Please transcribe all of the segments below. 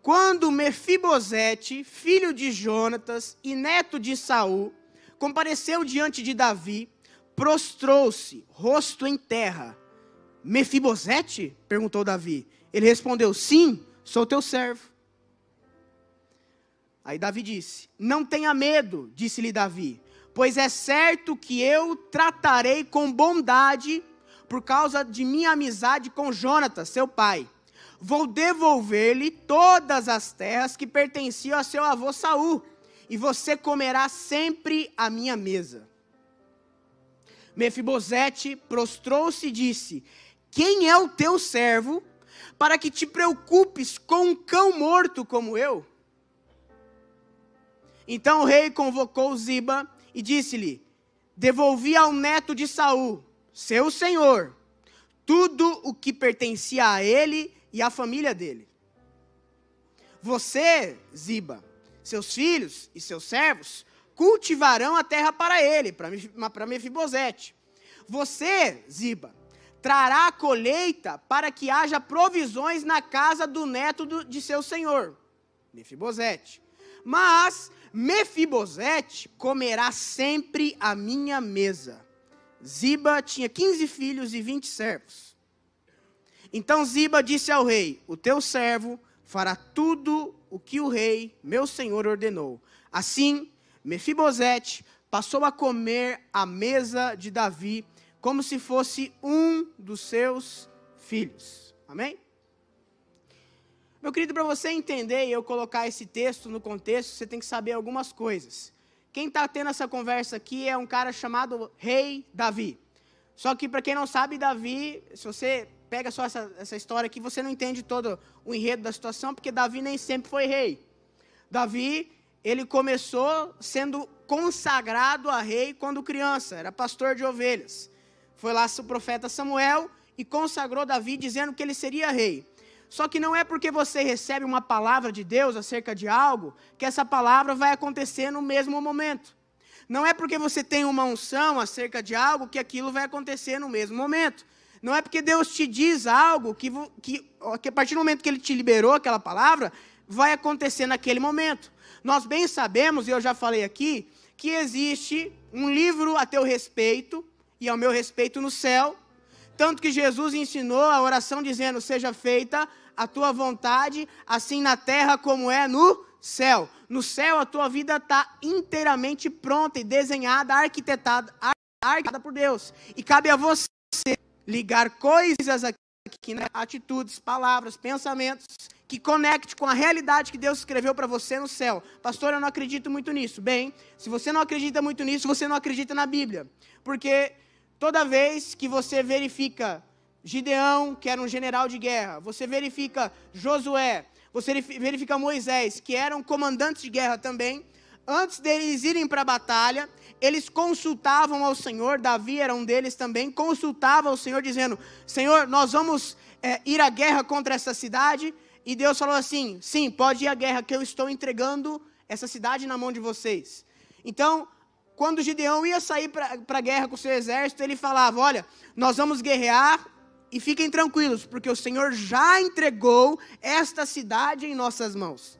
Quando Mefibosete, filho de Jonatas e neto de Saul, compareceu diante de Davi, prostrou-se, rosto em terra. Mefibosete? Perguntou Davi. Ele respondeu, sim, sou teu servo. Aí Davi disse, não tenha medo, disse-lhe Davi, pois é certo que eu tratarei com bondade por causa de minha amizade com Jonatas, seu pai. Vou devolver-lhe todas as terras que pertenciam a seu avô Saul, e você comerá sempre à minha mesa. Mefibosete prostrou-se e disse, quem é o teu servo, para que te preocupes com um cão morto como eu? Então o rei convocou Ziba e disse-lhe, devolvi ao neto de Saul, seu senhor, tudo o que pertencia a ele e à família dele. Você, Ziba, seus filhos e seus servos, cultivarão a terra para ele, para Mefibosete. Você, Ziba, trará a colheita para que haja provisões na casa do neto de seu senhor, Mefibosete. Mas Mefibosete comerá sempre à minha mesa. Ziba tinha 15 filhos e 20 servos. Então Ziba disse ao rei, o teu servo fará tudo o que o rei, meu senhor, ordenou. Assim, Mefibosete passou a comer à mesa de Davi, como se fosse um dos seus filhos. Amém? Meu querido, para você entender e eu colocar esse texto no contexto, você tem que saber algumas coisas. Quem está tendo essa conversa aqui é um cara chamado Rei Davi. Só que para quem não sabe, Davi, se você pega só essa história aqui, você não entende todo o enredo da situação, porque Davi nem sempre foi rei. Davi, ele começou sendo consagrado a rei quando criança, era pastor de ovelhas. Foi lá o profeta Samuel e consagrou Davi dizendo que ele seria rei. Só que não é porque você recebe uma palavra de Deus acerca de algo, que essa palavra vai acontecer no mesmo momento. Não é porque você tem uma unção acerca de algo, que aquilo vai acontecer no mesmo momento. Não é porque Deus te diz algo, que a partir do momento que Ele te liberou aquela palavra, vai acontecer naquele momento. Nós bem sabemos, e eu já falei aqui, que existe um livro a teu respeito, e ao meu respeito no céu, tanto que Jesus ensinou a oração dizendo, seja feita a tua vontade, assim na terra como é no céu. No céu a tua vida está inteiramente pronta e desenhada, arquitetada por Deus. E cabe a você ligar coisas aqui, né? Atitudes, palavras, pensamentos, que conecte com a realidade que Deus escreveu para você no céu. Pastor, eu não acredito muito nisso. Bem, se você não acredita muito nisso, você não acredita na Bíblia. Porque toda vez que você verifica Gideão, que era um general de guerra, você verifica Josué, você verifica Moisés, que eram comandantes de guerra também, antes deles irem para a batalha, eles consultavam ao Senhor, Davi era um deles também, consultava ao Senhor dizendo, Senhor, nós vamos ir à guerra contra essa cidade, e Deus falou assim, sim, pode ir à guerra, que eu estou entregando essa cidade na mão de vocês. Então, quando Gideão ia sair para a guerra com o seu exército, ele falava, olha, nós vamos guerrear e fiquem tranquilos, porque o Senhor já entregou esta cidade em nossas mãos.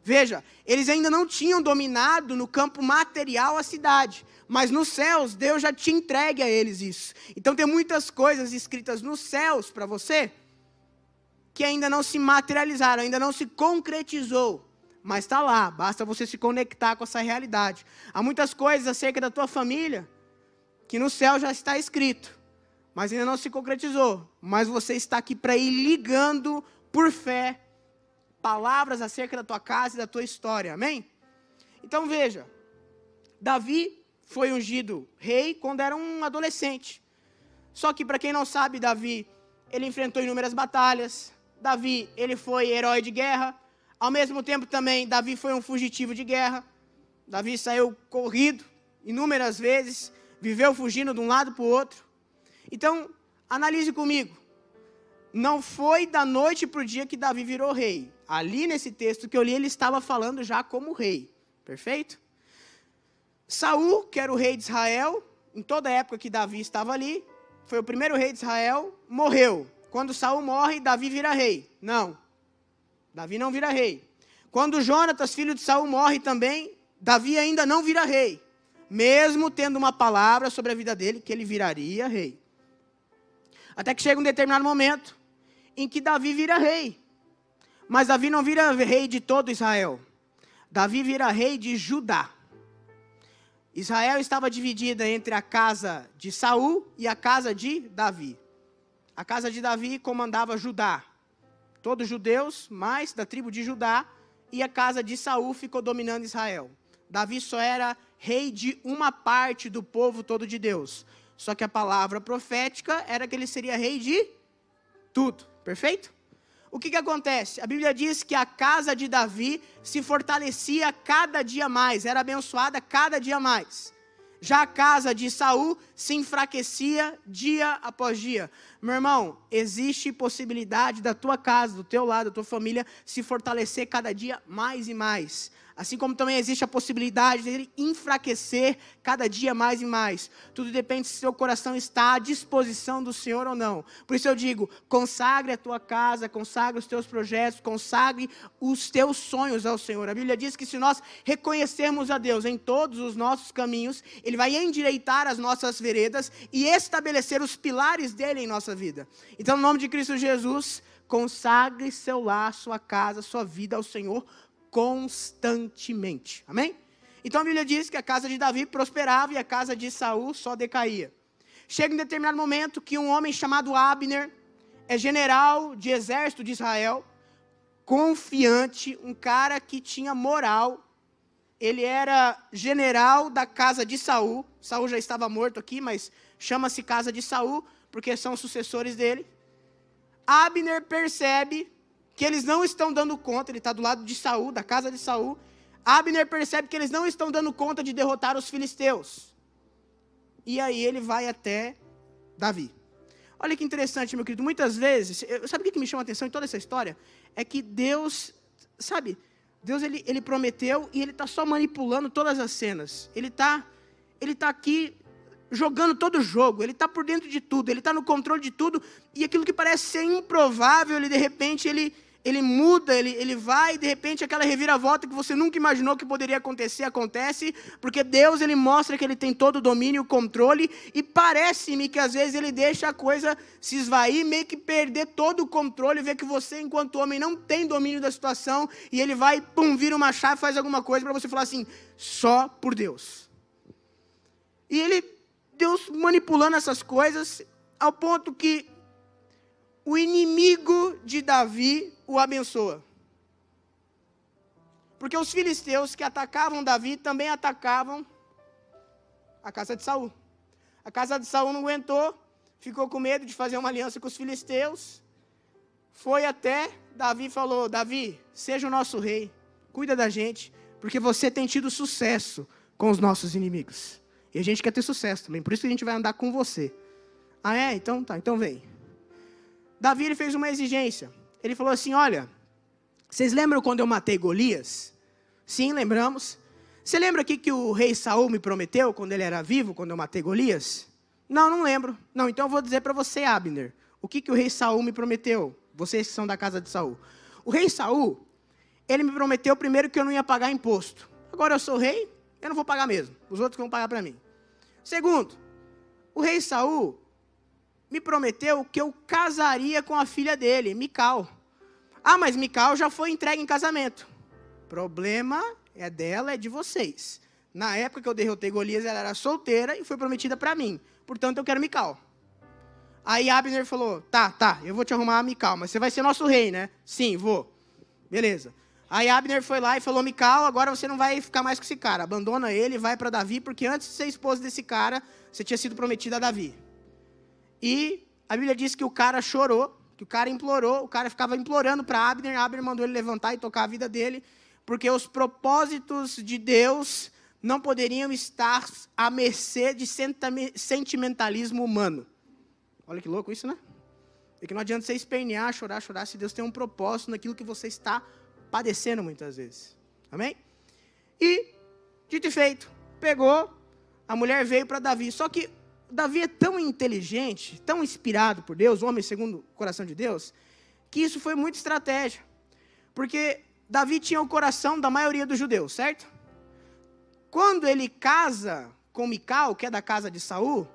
Veja, eles ainda não tinham dominado no campo material a cidade, mas nos céus Deus já tinha entregue a eles isso. Então tem muitas coisas escritas nos céus para você, que ainda não se materializaram, ainda não se concretizou. Mas está lá, basta você se conectar com essa realidade. Há muitas coisas acerca da tua família, que no céu já está escrito, mas ainda não se concretizou. Mas você está aqui para ir ligando por fé, palavras acerca da tua casa e da tua história, amém? Então veja, Davi foi ungido rei quando era um adolescente. Só que para quem não sabe, Davi, ele enfrentou inúmeras batalhas. Davi, ele foi herói de guerra. Ao mesmo tempo também, Davi foi um fugitivo de guerra. Davi saiu corrido inúmeras vezes, viveu fugindo de um lado para o outro. Então, analise comigo. Não foi da noite para o dia que Davi virou rei. Ali nesse texto que eu li, ele estava falando já como rei. Perfeito? Saul, que era o rei de Israel, em toda a época que Davi estava ali, foi o primeiro rei de Israel, morreu. Quando Saul morre, Davi vira rei. Não. Davi não vira rei. Quando Jonatas, filho de Saul, morre também, Davi ainda não vira rei. Mesmo tendo uma palavra sobre a vida dele, que ele viraria rei. Até que chega um determinado momento, em que Davi vira rei. Mas Davi não vira rei de todo Israel. Davi vira rei de Judá. Israel estava dividida entre a casa de Saul e a casa de Davi. A casa de Davi comandava Judá. Todos judeus, mas da tribo de Judá. E a casa de Saul ficou dominando Israel. Davi só era rei de uma parte do povo todo de Deus. Só que a palavra profética era que ele seria rei de tudo. Perfeito? O que acontece? A Bíblia diz que a casa de Davi se fortalecia cada dia mais, era abençoada cada dia mais. Já a casa de Saul se enfraquecia dia após dia. Meu irmão, existe possibilidade da tua casa, do teu lado, da tua família, se fortalecer cada dia mais e mais. Assim como também existe a possibilidade dele enfraquecer cada dia mais e mais. Tudo depende se seu coração está à disposição do Senhor ou não. Por isso eu digo, consagre a tua casa, consagre os teus projetos, consagre os teus sonhos ao Senhor. A Bíblia diz que se nós reconhecermos a Deus em todos os nossos caminhos, Ele vai endireitar as nossas veredas e estabelecer os pilares dele em nossa vida. Então, no nome de Cristo Jesus, consagre seu lar, sua casa, sua vida ao Senhor constantemente. Amém? Então a Bíblia diz que a casa de Davi prosperava e a casa de Saul só decaía. Chega em determinado momento que um homem chamado Abner é general de exército de Israel, confiante, um cara que tinha moral. Ele era general da casa de Saul. Saul já estava morto aqui, mas chama-se casa de Saul, porque são sucessores dele. Abner percebe que eles não estão dando conta, ele está do lado de Saul, da casa de Saul. Abner percebe que eles não estão dando conta de derrotar os filisteus. E aí ele vai até Davi. Olha que interessante, meu querido, muitas vezes, sabe o que me chama a atenção em toda essa história? É que Deus, sabe, Deus ele prometeu e ele está só manipulando todas as cenas. Ele tá aqui jogando todo o jogo, ele está por dentro de tudo, ele está no controle de tudo, e aquilo que parece ser improvável, ele de repente, ele muda, ele vai, de repente aquela reviravolta que você nunca imaginou que poderia acontecer, acontece, porque Deus ele mostra que ele tem todo o domínio e o controle, e parece-me que às vezes ele deixa a coisa se esvair, meio que perder todo o controle, ver que você enquanto homem não tem domínio da situação, e ele vai, pum, vira uma chave, faz alguma coisa para você falar assim, só por Deus. E Deus manipulando essas coisas, ao ponto que o inimigo de Davi o abençoa. Porque os filisteus que atacavam Davi também atacavam a casa de Saul. A casa de Saul não aguentou, ficou com medo de fazer uma aliança com os filisteus, foi até Davi e falou, Davi, seja o nosso rei, cuida da gente, porque você tem tido sucesso com os nossos inimigos. E a gente quer ter sucesso também, por isso que a gente vai andar com você. Ah é? Então tá, então vem. Davi ele fez uma exigência. Ele falou assim, olha, vocês lembram quando eu matei Golias? Sim, lembramos. Você lembra aqui que o rei Saul me prometeu, quando ele era vivo, quando eu matei Golias? Não, não lembro. Não, então eu vou dizer para você, Abner, o que o rei Saul me prometeu? Vocês que são da casa de Saul. O rei Saul, ele me prometeu primeiro que eu não ia pagar imposto. Agora eu sou rei, eu não vou pagar mesmo. Os outros vão pagar para mim. Segundo, o rei Saul me prometeu que eu casaria com a filha dele, Mical. Ah, mas Mical já foi entregue em casamento. Problema é dela, é de vocês. Na época que eu derrotei Golias, ela era solteira e foi prometida para mim. Portanto, eu quero Mical. Aí Abner falou, tá, eu vou te arrumar a Mical, mas você vai ser nosso rei, né? Sim, vou. Beleza. Aí Abner foi lá e falou, Mical, agora você não vai ficar mais com esse cara. Abandona ele, vai para Davi, porque antes de ser esposa desse cara, você tinha sido prometida a Davi. E a Bíblia diz que o cara chorou, que o cara implorou, o cara ficava implorando para Abner, Abner mandou ele levantar e tocar a vida dele, porque os propósitos de Deus não poderiam estar à mercê de sentimentalismo humano. Olha que louco isso, né? É que não adianta você espernear, chorar, se Deus tem um propósito naquilo que você está padecendo muitas vezes. Amém? E, dito e feito, pegou, a mulher veio para Davi, só que Davi é tão inteligente, tão inspirado por Deus, homem segundo o coração de Deus, que isso foi muita estratégia. Porque Davi tinha o coração da maioria dos judeus, certo? Quando ele casa com Mical, que é da casa de Saul,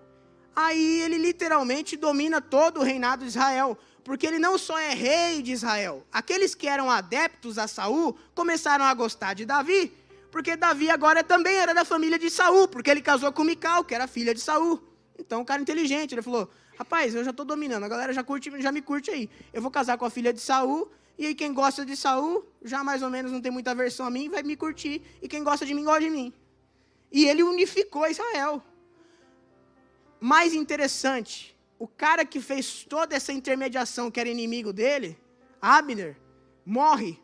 aí ele literalmente domina todo o reinado de Israel, porque ele não só é rei de Israel. Aqueles que eram adeptos a Saul começaram a gostar de Davi, porque Davi agora também era da família de Saul, porque ele casou com Mical, que era filha de Saul. Então, um cara inteligente, ele falou: rapaz, eu já estou dominando, a galera já me curte aí. Eu vou casar com a filha de Saul, e aí quem gosta de Saul, já mais ou menos não tem muita aversão a mim, vai me curtir, e quem gosta de mim, gosta de mim. E ele unificou Israel. Mais interessante, o cara que fez toda essa intermediação, que era inimigo dele, Abner, morre.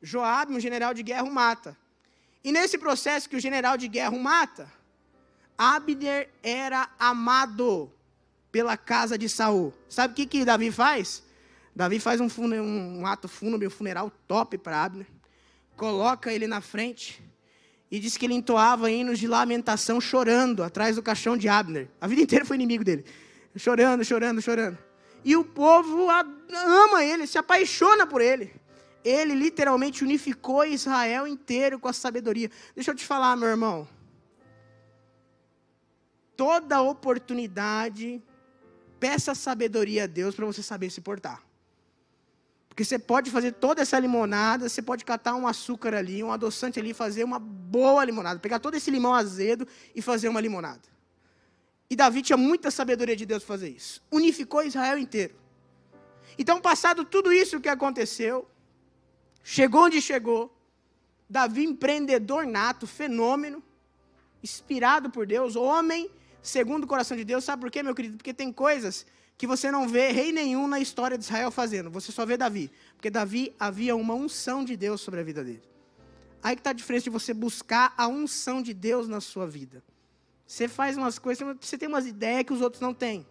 Joabe, um general de guerra, o mata. E nesse processo que o general de guerra o mata, Abner era amado pela casa de Saul. Sabe o que Davi faz? Davi faz um ato fúnebre, um funeral top para Abner. Coloca ele na frente e diz que ele entoava hinos de lamentação, chorando atrás do caixão de Abner. A vida inteira foi inimigo dele. Chorando, chorando, chorando. E o povo ama ele, se apaixona por ele. Ele literalmente unificou Israel inteiro com a sabedoria. Deixa eu te falar, meu irmão. Toda oportunidade, peça sabedoria a Deus para você saber se portar. Porque você pode fazer toda essa limonada, você pode catar um açúcar ali, um adoçante ali, fazer uma boa limonada. Pegar todo esse limão azedo e fazer uma limonada. E Davi tinha muita sabedoria de Deus para fazer isso. Unificou Israel inteiro. Então, passado tudo isso que aconteceu, chegou onde chegou, Davi, empreendedor nato, fenômeno, inspirado por Deus, homem segundo o coração de Deus. Sabe por quê, meu querido? Porque tem coisas que você não vê rei nenhum na história de Israel fazendo, você só vê Davi. Porque Davi havia uma unção de Deus sobre a vida dele. Aí que está a diferença de você buscar a unção de Deus na sua vida. Você faz umas coisas, você tem umas ideias que os outros não têm.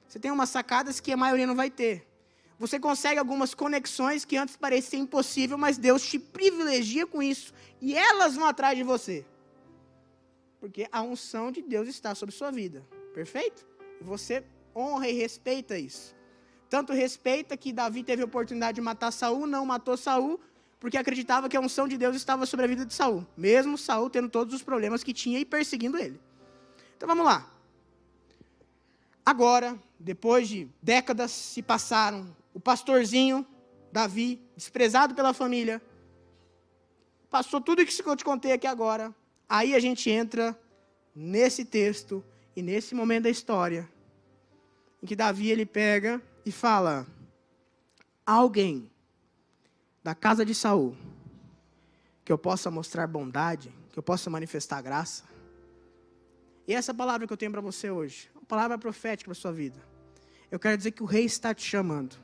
Você tem umas sacadas que a maioria não vai ter. Você consegue algumas conexões que antes pareciam impossível, mas Deus te privilegia com isso. E elas vão atrás de você. Porque a unção de Deus está sobre sua vida. Perfeito? E você honra e respeita isso. Tanto respeita que Davi teve a oportunidade de matar Saul, não matou Saul, porque acreditava que a unção de Deus estava sobre a vida de Saul. Mesmo Saul tendo todos os problemas que tinha e perseguindo ele. Então vamos lá. Agora, depois de décadas se passaram, o pastorzinho, Davi, desprezado pela família, passou tudo isso que eu te contei aqui agora. Aí a gente entra nesse texto e nesse momento da história, em que Davi ele pega e fala: alguém da casa de Saul, que eu possa mostrar bondade, que eu possa manifestar graça. E essa palavra que eu tenho para você hoje, uma palavra profética para a sua vida. Eu quero dizer que o rei está te chamando.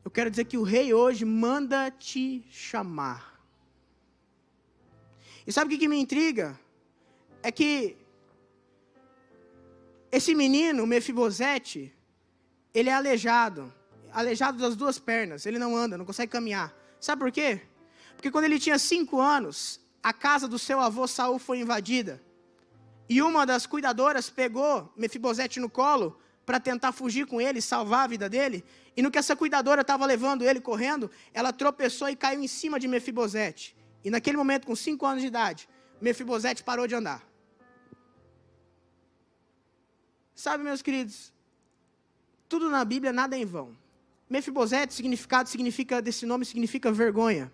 Eu quero dizer que o rei hoje manda te chamar. E sabe o que me intriga? É que esse menino, Mefibosete, ele é aleijado das duas pernas, ele não anda, não consegue caminhar. Sabe por quê? Porque quando ele tinha 5 anos, a casa do seu avô Saul foi invadida. E uma das cuidadoras pegou Mefibosete no colo para tentar fugir com ele, salvar a vida dele. E no que essa cuidadora estava levando ele correndo, ela tropeçou e caiu em cima de Mefibosete. E naquele momento, com 5 anos de idade, Mefibosete parou de andar. Sabe, meus queridos, tudo na Bíblia, nada é em vão. Mefibosete, desse nome significa vergonha.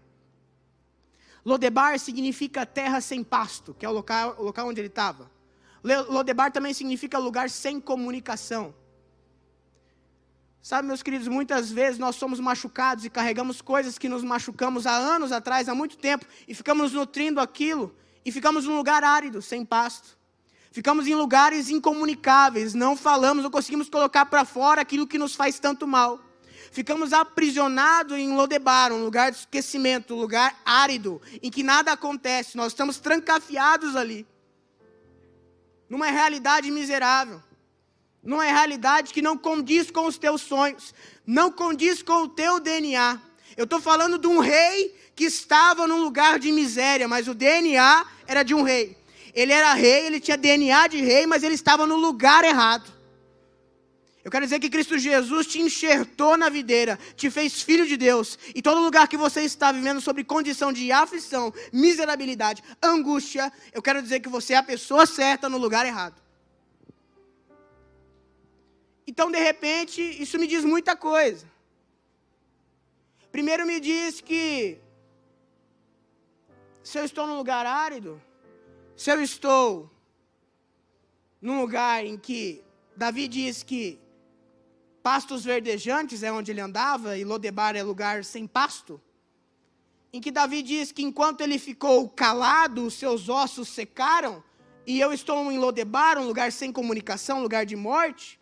Lodebar significa terra sem pasto, que é o local onde ele estava. Lodebar também significa lugar sem comunicação. Sabe, meus queridos, muitas vezes nós somos machucados e carregamos coisas que nos machucamos há anos atrás, há muito tempo, e ficamos nutrindo aquilo, e ficamos num lugar árido, sem pasto. Ficamos em lugares incomunicáveis, não falamos, não conseguimos colocar para fora aquilo que nos faz tanto mal. Ficamos aprisionados em Lodebar, um lugar de esquecimento, um lugar árido, em que nada acontece, nós estamos trancafiados ali. Numa realidade miserável. Numa realidade que não condiz com os teus sonhos, não condiz com o teu DNA. Eu estou falando de um rei que estava num lugar de miséria, mas o DNA era de um rei. Ele era rei, ele tinha DNA de rei, mas ele estava no lugar errado. Eu quero dizer que Cristo Jesus te enxertou na videira, te fez filho de Deus. E todo lugar que você está vivendo sobre condição de aflição, miserabilidade, angústia, eu quero dizer que você é a pessoa certa no lugar errado. Então, de repente, isso me diz muita coisa. Primeiro me diz que se eu estou num lugar árido, se eu estou num lugar em que Davi diz que pastos verdejantes é onde ele andava, e Lodebar é lugar sem pasto, em que Davi diz que enquanto ele ficou calado, os seus ossos secaram, e eu estou em Lodebar, um lugar sem comunicação, um lugar de morte,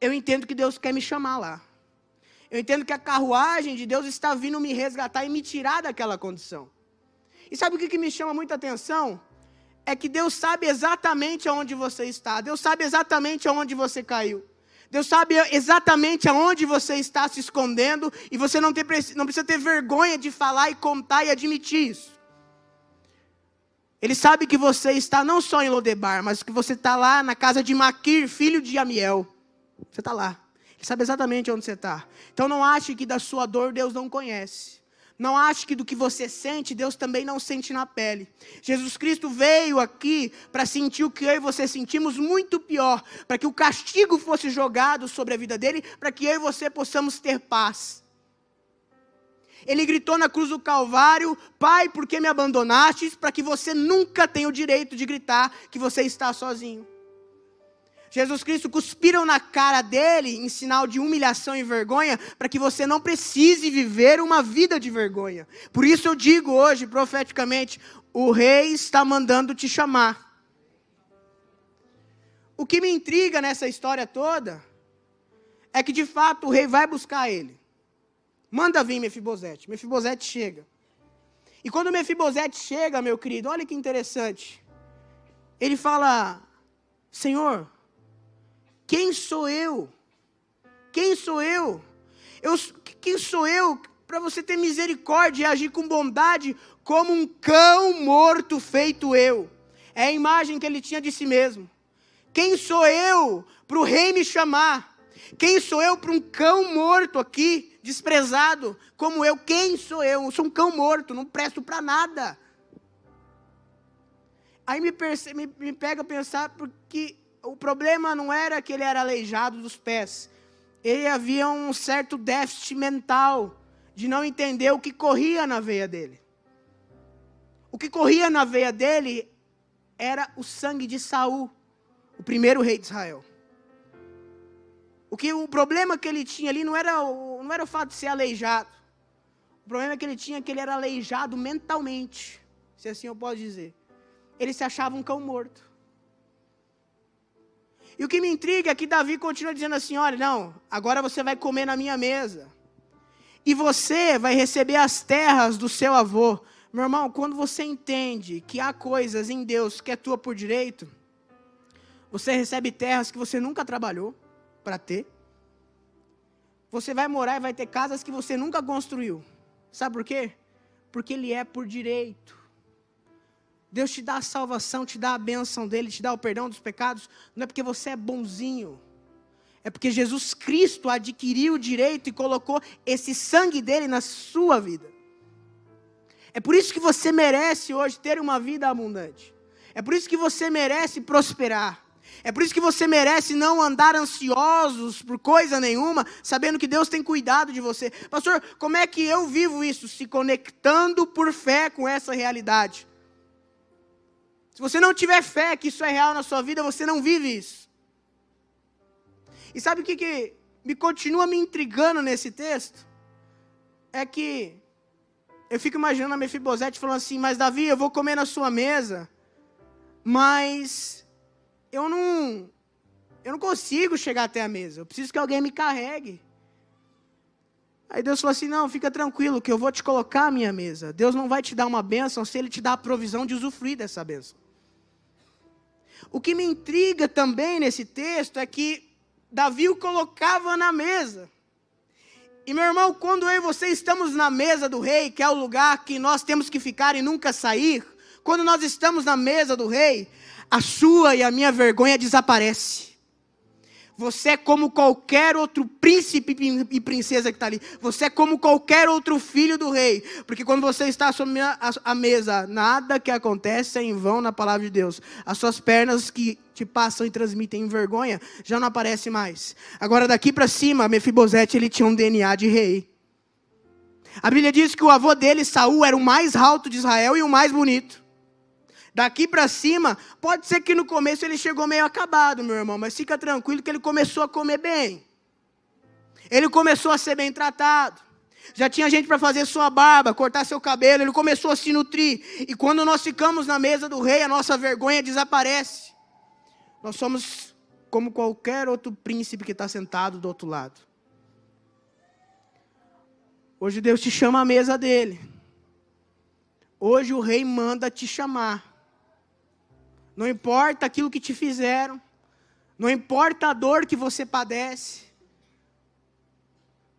eu entendo que Deus quer me chamar lá. Eu entendo que a carruagem de Deus está vindo me resgatar e me tirar daquela condição. E sabe o que me chama muita atenção? É que Deus sabe exatamente aonde você está. Deus sabe exatamente aonde você caiu. Deus sabe exatamente aonde você está se escondendo. E você não precisa ter vergonha de falar e contar e admitir isso. Ele sabe que você está não só em Lodebar, mas que você está lá na casa de Maquir, filho de Amiel. Você está lá. Ele sabe exatamente onde você está. Então não ache que da sua dor Deus não conhece. Não ache que do que você sente, Deus também não sente na pele. Jesus Cristo veio aqui para sentir o que eu e você sentimos muito pior. Para que o castigo fosse jogado sobre a vida dele, para que eu e você possamos ter paz. Ele gritou na cruz do Calvário: Pai, por que me abandonaste? Para que você nunca tenha o direito de gritar que você está sozinho. Jesus Cristo cuspiram na cara dele em sinal de humilhação e vergonha, para que você não precise viver uma vida de vergonha. Por isso eu digo hoje, profeticamente, o rei está mandando te chamar. O que me intriga nessa história toda, é que de fato o rei vai buscar ele. Manda vir Mefibosete. Mefibosete chega. E quando Mefibosete chega, meu querido, olha que interessante. Ele fala: Senhor, quem sou eu? Quem sou eu? Quem sou eu para você ter misericórdia e agir com bondade como um cão morto feito eu? É a imagem que ele tinha de si mesmo. Quem sou eu para o rei me chamar? Quem sou eu para um cão morto aqui, desprezado como eu? Quem sou eu? Eu sou um cão morto, não presto para nada. Aí me pega a pensar, porque o problema não era que ele era aleijado dos pés. Ele havia um certo déficit mental de não entender o que corria na veia dele. O que corria na veia dele era o sangue de Saul, o primeiro rei de Israel. O problema que ele tinha ali não era o fato de ser aleijado. O problema que ele tinha é que ele era aleijado mentalmente, se assim eu posso dizer. Ele se achava um cão morto. E o que me intriga é que Davi continua dizendo assim: olha, não, agora você vai comer na minha mesa. E você vai receber as terras do seu avô. Meu irmão, quando você entende que há coisas em Deus que é tua por direito, você recebe terras que você nunca trabalhou para ter. Você vai morar e vai ter casas que você nunca construiu. Sabe por quê? Porque ele é por direito. Deus te dá a salvação, te dá a bênção dele, te dá o perdão dos pecados, não é porque você é bonzinho, é porque Jesus Cristo adquiriu o direito e colocou esse sangue dele na sua vida. É por isso que você merece hoje ter uma vida abundante. É por isso que você merece prosperar. É por isso que você merece não andar ansiosos por coisa nenhuma, sabendo que Deus tem cuidado de você. Pastor, como é que eu vivo isso? Se conectando por fé com essa realidade. Se você não tiver fé que isso é real na sua vida, você não vive isso. E sabe o que me continua me intrigando nesse texto? É que eu fico imaginando a Mefibosete falando assim: mas Davi, eu vou comer na sua mesa, mas eu não consigo chegar até a mesa, eu preciso que alguém me carregue. Aí Deus falou assim: não, fica tranquilo, que eu vou te colocar a minha mesa. Deus não vai te dar uma bênção se Ele te dá a provisão de usufruir dessa bênção. O que me intriga também nesse texto é que Davi o colocava na mesa. E meu irmão, quando eu e você estamos na mesa do rei, que é o lugar que nós temos que ficar e nunca sair, quando nós estamos na mesa do rei, a sua e a minha vergonha desaparece. Você é como qualquer outro príncipe e princesa que está ali. Você é como qualquer outro filho do rei. Porque quando você está sobre a mesa, nada que acontece é em vão na palavra de Deus. As suas pernas que te passam e transmitem vergonha, já não aparecem mais. Agora daqui para cima, Mefibosete, ele tinha um DNA de rei. A Bíblia diz que o avô dele, Saul, era o mais alto de Israel e o mais bonito. Daqui para cima, pode ser que no começo ele chegou meio acabado, meu irmão, mas fica tranquilo que ele começou a comer bem. Ele começou a ser bem tratado. Já tinha gente para fazer sua barba, cortar seu cabelo, ele começou a se nutrir. E quando nós ficamos na mesa do rei, a nossa vergonha desaparece. Nós somos como qualquer outro príncipe que está sentado do outro lado. Hoje Deus te chama à mesa dele. Hoje o rei manda te chamar. Não importa aquilo que te fizeram. Não importa a dor que você padece.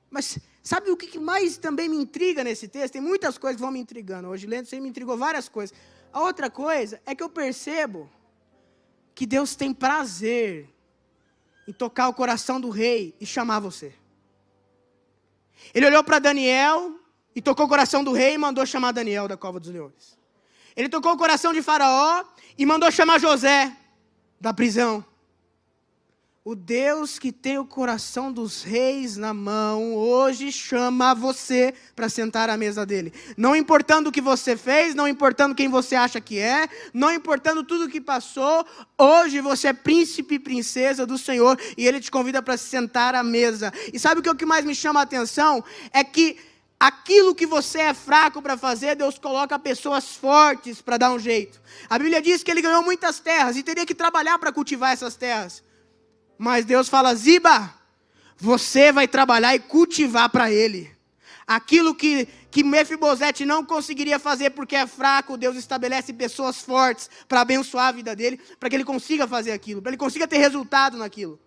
Mas sabe o que mais também me intriga nesse texto? Tem muitas coisas que vão me intrigando. Hoje lendo isso aí me intrigou várias coisas. A outra coisa é que eu percebo que Deus tem prazer em tocar o coração do rei e chamar você. Ele olhou para Daniel e tocou o coração do rei e mandou chamar Daniel da cova dos leões. Ele tocou o coração de Faraó e mandou chamar José da prisão. O Deus que tem o coração dos reis na mão, hoje chama você para sentar à mesa dele. Não importando o que você fez, não importando quem você acha que é, não importando tudo o que passou, hoje você é príncipe e princesa do Senhor e ele te convida para se sentar à mesa. E sabe o que mais me chama a atenção? É que aquilo que você é fraco para fazer, Deus coloca pessoas fortes para dar um jeito. A Bíblia diz que ele ganhou muitas terras e teria que trabalhar para cultivar essas terras. Mas Deus fala, Ziba, você vai trabalhar e cultivar para ele. Aquilo que Mefibosete não conseguiria fazer porque é fraco, Deus estabelece pessoas fortes para abençoar a vida dele, para que ele consiga fazer aquilo, para ele consiga ter resultado naquilo.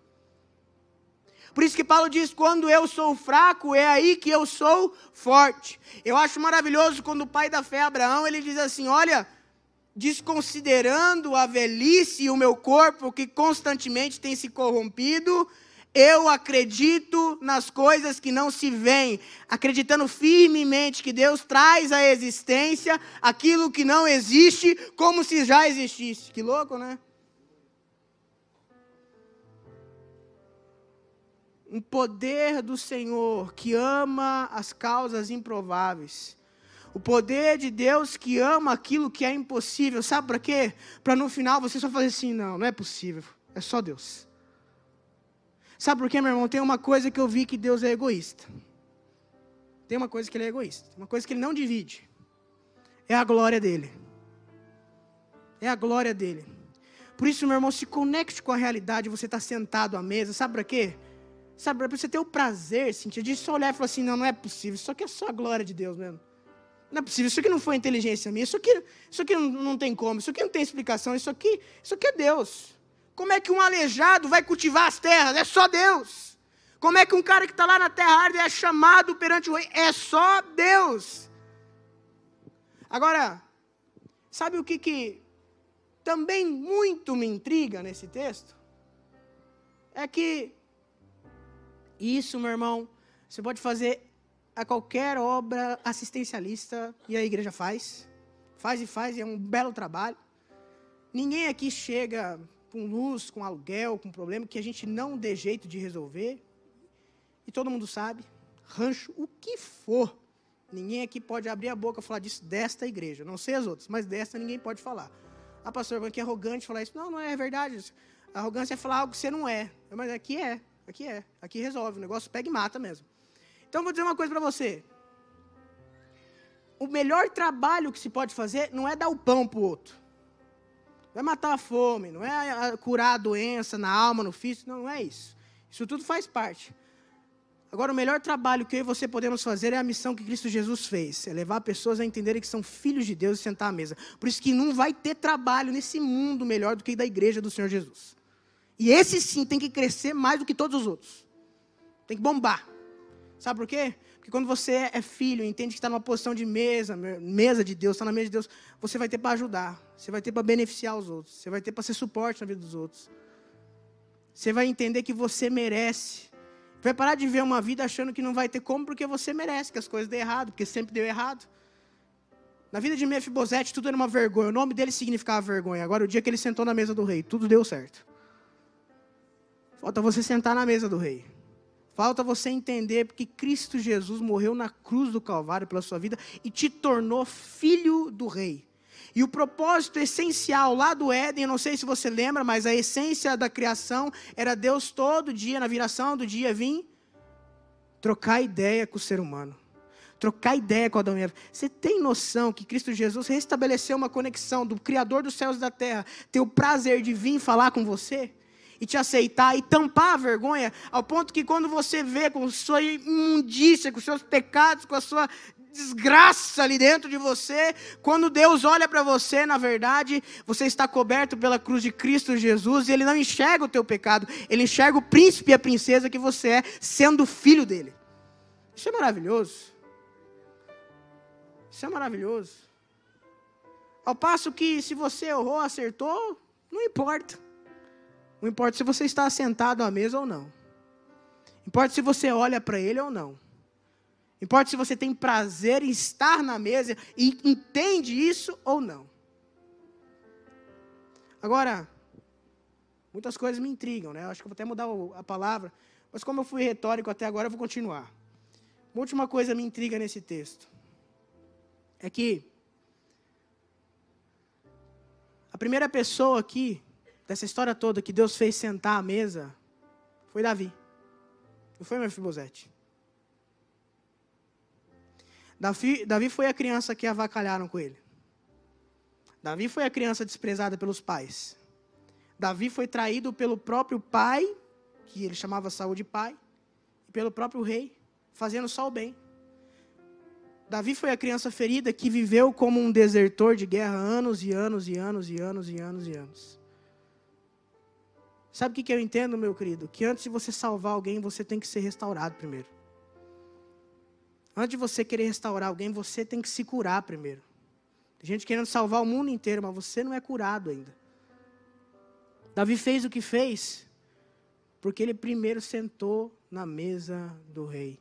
Por isso que Paulo diz, quando eu sou fraco, é aí que eu sou forte. Eu acho maravilhoso quando o pai da fé, Abraão, ele diz assim, olha, desconsiderando a velhice e o meu corpo que constantemente tem se corrompido, eu acredito nas coisas que não se veem, acreditando firmemente que Deus traz à existência aquilo que não existe como se já existisse. Que louco, né? Um poder do Senhor que ama as causas improváveis. O poder de Deus que ama aquilo que é impossível. Sabe para quê? Para no final você só fazer assim, não é possível. É só Deus. Sabe por quê, meu irmão? Tem uma coisa que eu vi que Deus é egoísta. Tem uma coisa que ele é egoísta. Uma coisa que ele não divide. É a glória dele. É a glória dele. Por isso, meu irmão, se conecte com a realidade. Você está sentado à mesa. Sabe para quê? Sabe, para você ter o prazer, Cíntia, de só olhar e falar assim, não é possível. Isso aqui é só a glória de Deus mesmo. Não é possível, isso aqui não foi inteligência minha, isso aqui não tem como, isso aqui não tem explicação, isso aqui é Deus. Como é que um aleijado vai cultivar as terras? É só Deus. Como é que um cara que está lá na terra árida é chamado perante o rei? É só Deus. Agora, sabe o que também muito me intriga nesse texto? É que isso, meu irmão, você pode fazer a qualquer obra assistencialista, e a igreja faz, e é um belo trabalho. Ninguém aqui chega com luz, com aluguel, com problema que a gente não dê jeito de resolver, e todo mundo sabe, rancho, o que for, ninguém aqui pode abrir a boca e falar disso desta igreja, não sei as outras, mas desta ninguém pode falar. Ah, pastor, que é arrogante falar isso. Não é verdade, a arrogância é falar algo que você não é, mas aqui resolve, o negócio pega e mata mesmo. Então, vou dizer uma coisa para você. O melhor trabalho que se pode fazer não é dar o pão para o outro. Não é matar a fome, não é curar a doença na alma, no físico, não é isso. Isso tudo faz parte. Agora, o melhor trabalho que eu e você podemos fazer é a missão que Cristo Jesus fez. É levar pessoas a entenderem que são filhos de Deus e sentar à mesa. Por isso que não vai ter trabalho nesse mundo melhor do que da igreja do Senhor Jesus. E esse sim tem que crescer mais do que todos os outros. Tem que bombar. Sabe por quê? Porque quando você é filho, entende que está numa posição de mesa de Deus, está na mesa de Deus, você vai ter para ajudar, você vai ter para beneficiar os outros, você vai ter para ser suporte na vida dos outros. Você vai entender que você merece. Vai parar de ver uma vida achando que não vai ter como, porque você merece que as coisas dêem errado, porque sempre deu errado. Na vida de Mefibosete, tudo era uma vergonha. O nome dele significava vergonha. Agora, o dia que ele sentou na mesa do rei, tudo deu certo. Falta você sentar na mesa do rei. Falta você entender porque Cristo Jesus morreu na cruz do Calvário pela sua vida e te tornou filho do rei. E o propósito essencial lá do Éden, eu não sei se você lembra, mas a essência da criação era Deus todo dia, na viração do dia, vir trocar ideia com o ser humano. Trocar ideia com Adão e Eva. Você tem noção que Cristo Jesus restabeleceu uma conexão do Criador dos céus e da terra, ter o prazer de vir falar com você? E te aceitar e tampar a vergonha, ao ponto que quando você vê com sua imundícia, com seus pecados, com a sua desgraça ali dentro de você, quando Deus olha para você, na verdade, você está coberto pela cruz de Cristo Jesus, e Ele não enxerga o teu pecado, Ele enxerga o príncipe e a princesa que você é, sendo filho dEle. Isso é maravilhoso. Isso é maravilhoso. Ao passo que se você errou, acertou, não importa. Não importa se você está sentado à mesa ou não. Importa se você olha para Ele ou não. Importa se você tem prazer em estar na mesa e entende isso ou não. Agora, muitas coisas me intrigam, né? Eu acho que eu vou até mudar a palavra, mas como eu fui retórico até agora, eu vou continuar. Uma última coisa me intriga nesse texto. É que a primeira pessoa aqui, dessa história toda, que Deus fez sentar à mesa, foi Davi. Não foi Mefibosete. Davi foi a criança que avacalharam com ele. Davi foi a criança desprezada pelos pais. Davi foi traído pelo próprio pai, que ele chamava Saul de pai, e pelo próprio rei, fazendo só o bem. Davi foi a criança ferida que viveu como um desertor de guerra anos e anos e anos e anos e anos e anos. Sabe o que eu entendo, meu querido? Que antes de você salvar alguém, você tem que ser restaurado primeiro. Antes de você querer restaurar alguém, você tem que se curar primeiro. Tem gente querendo salvar o mundo inteiro, mas você não é curado ainda. Davi fez o que fez porque ele primeiro sentou na mesa do rei.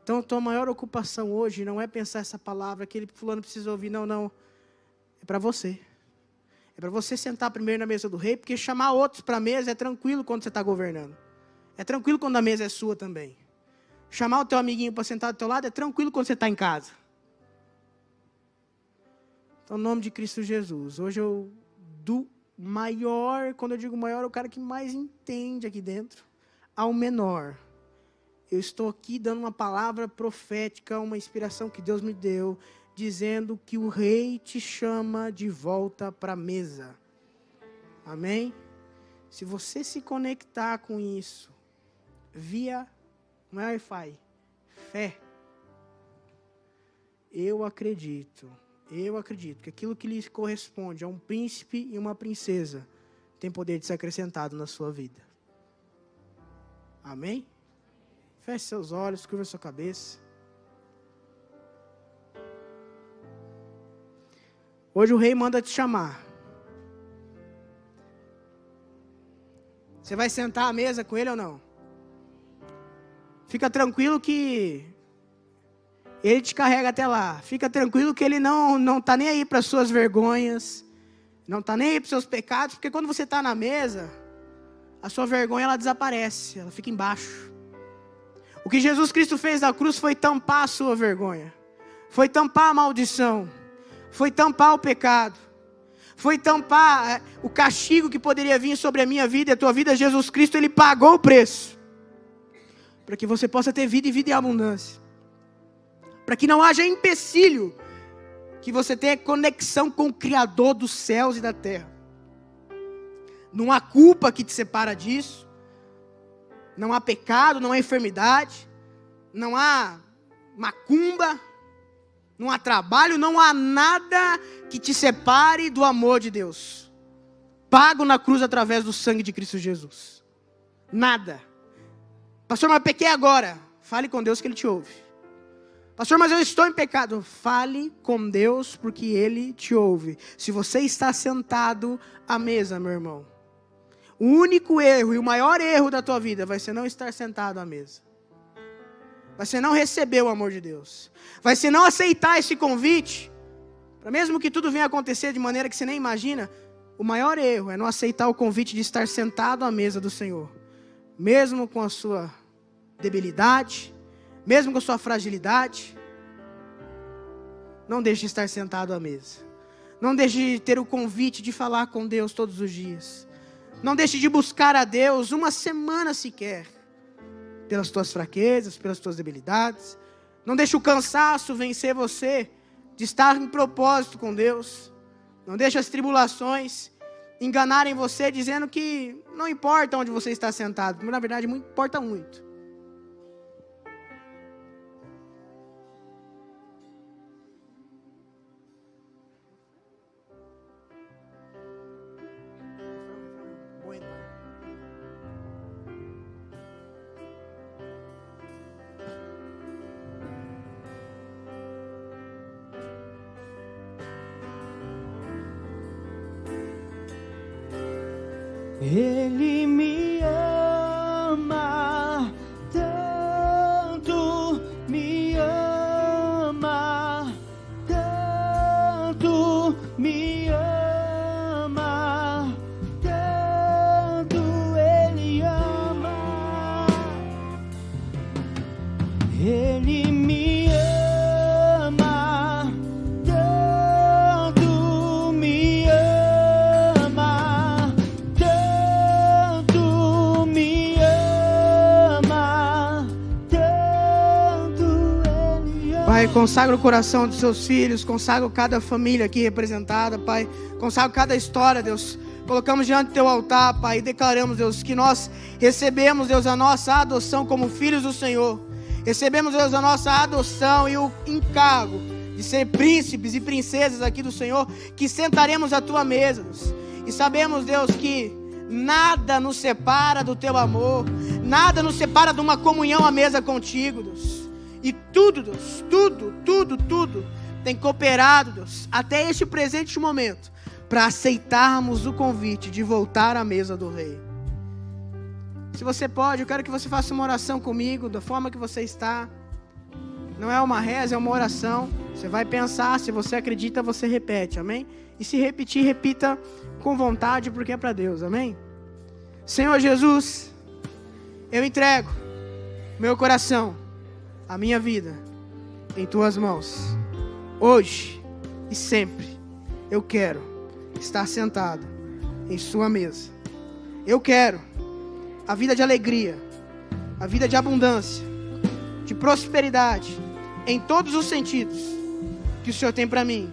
Então, a tua maior ocupação hoje não é pensar essa palavra, aquele fulano precisa ouvir, não. É para você. É para você sentar primeiro na mesa do rei, porque chamar outros para a mesa é tranquilo quando você está governando. É tranquilo quando a mesa é sua também. Chamar o teu amiguinho para sentar do teu lado é tranquilo quando você está em casa. Então, em nome de Cristo Jesus, hoje do maior, quando eu digo maior, é o cara que mais entende aqui dentro, ao menor. Eu estou aqui dando uma palavra profética, uma inspiração que Deus me deu, dizendo que o rei te chama de volta para a mesa. Amém? Se você se conectar com isso, via, não é Wi-Fi, fé. Eu acredito que aquilo que lhe corresponde a um príncipe e uma princesa tem poder de ser acrescentado na sua vida. Amém? Feche seus olhos, curva sua cabeça. Hoje o rei manda te chamar. Você vai sentar à mesa com ele ou não? Fica tranquilo que ele te carrega até lá. Fica tranquilo que ele não está nem aí para as suas vergonhas. Não está nem aí para os seus pecados. Porque quando você está na mesa, a sua vergonha ela desaparece. Ela fica embaixo. O que Jesus Cristo fez na cruz foi tampar a sua vergonha. Foi tampar a maldição. Foi tampar o pecado. Foi tampar o castigo que poderia vir sobre a minha vida e a tua vida. Jesus Cristo, Ele pagou o preço. Para que você possa ter vida e vida em abundância. Para que não haja empecilho. Que você tenha conexão com o Criador dos céus e da terra. Não há culpa que te separa disso. Não há pecado, não há enfermidade, não há macumba, não há trabalho, não há nada que te separe do amor de Deus. Pago na cruz através do sangue de Cristo Jesus. Nada. Pastor, mas eu pequei agora. Fale com Deus que Ele te ouve. Pastor, mas eu estou em pecado. Fale com Deus porque Ele te ouve. Se você está sentado à mesa, meu irmão, O único erro e o maior erro da tua vida vai ser não estar sentado à mesa. Vai ser não receber o amor de Deus. Vai ser não aceitar esse convite. Para mesmo que tudo venha acontecer de maneira que você nem imagina, o maior erro é não aceitar o convite de estar sentado à mesa do Senhor. Mesmo com a sua debilidade, mesmo com a sua fragilidade, não deixe de estar sentado à mesa. Não deixe de ter o convite de falar com Deus todos os dias. Não deixe de buscar a Deus uma semana sequer. Pelas tuas fraquezas, pelas tuas debilidades. Não deixe o cansaço vencer você de estar em propósito com Deus. Não deixe as tribulações enganarem você dizendo que não importa onde você está sentado, mas na verdade importa muito. Ele me ama tanto, me ama tanto, me ama tanto, Ele ama. Ele me ama tanto, me ama tanto, me ama tanto, Ele ama. Pai, consagra o coração dos seus filhos, consagra cada família aqui representada, Pai. Consagra cada história, Deus. Colocamos diante do teu altar, Pai, e declaramos, Deus, que nós recebemos, Deus, a nossa adoção como filhos do Senhor. Recebemos, Deus, a nossa adoção e o encargo de ser príncipes e princesas aqui do Senhor, que sentaremos à tua mesa, Deus. E sabemos, Deus, que nada nos separa do teu amor, nada nos separa de uma comunhão à mesa contigo, Deus. E tudo, Deus, tudo tem cooperado, Deus, até este presente momento, para aceitarmos o convite de voltar à mesa do Rei. Se você pode, eu quero que você faça uma oração comigo, da forma que você está. Não é uma reza, é uma oração. Você vai pensar, se você acredita, você repete, amém? E se repetir, repita com vontade, porque é para Deus, amém? Senhor Jesus, eu entrego meu coração, a minha vida, em tuas mãos. Hoje e sempre, eu quero estar sentado em sua mesa. Eu quero a vida de alegria, a vida de abundância, de prosperidade, em todos os sentidos que o Senhor tem para mim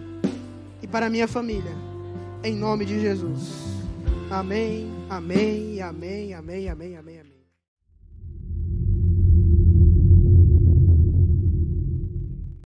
e para a minha família, em nome de Jesus. Amém, amém, amém, amém, amém, amém, amém.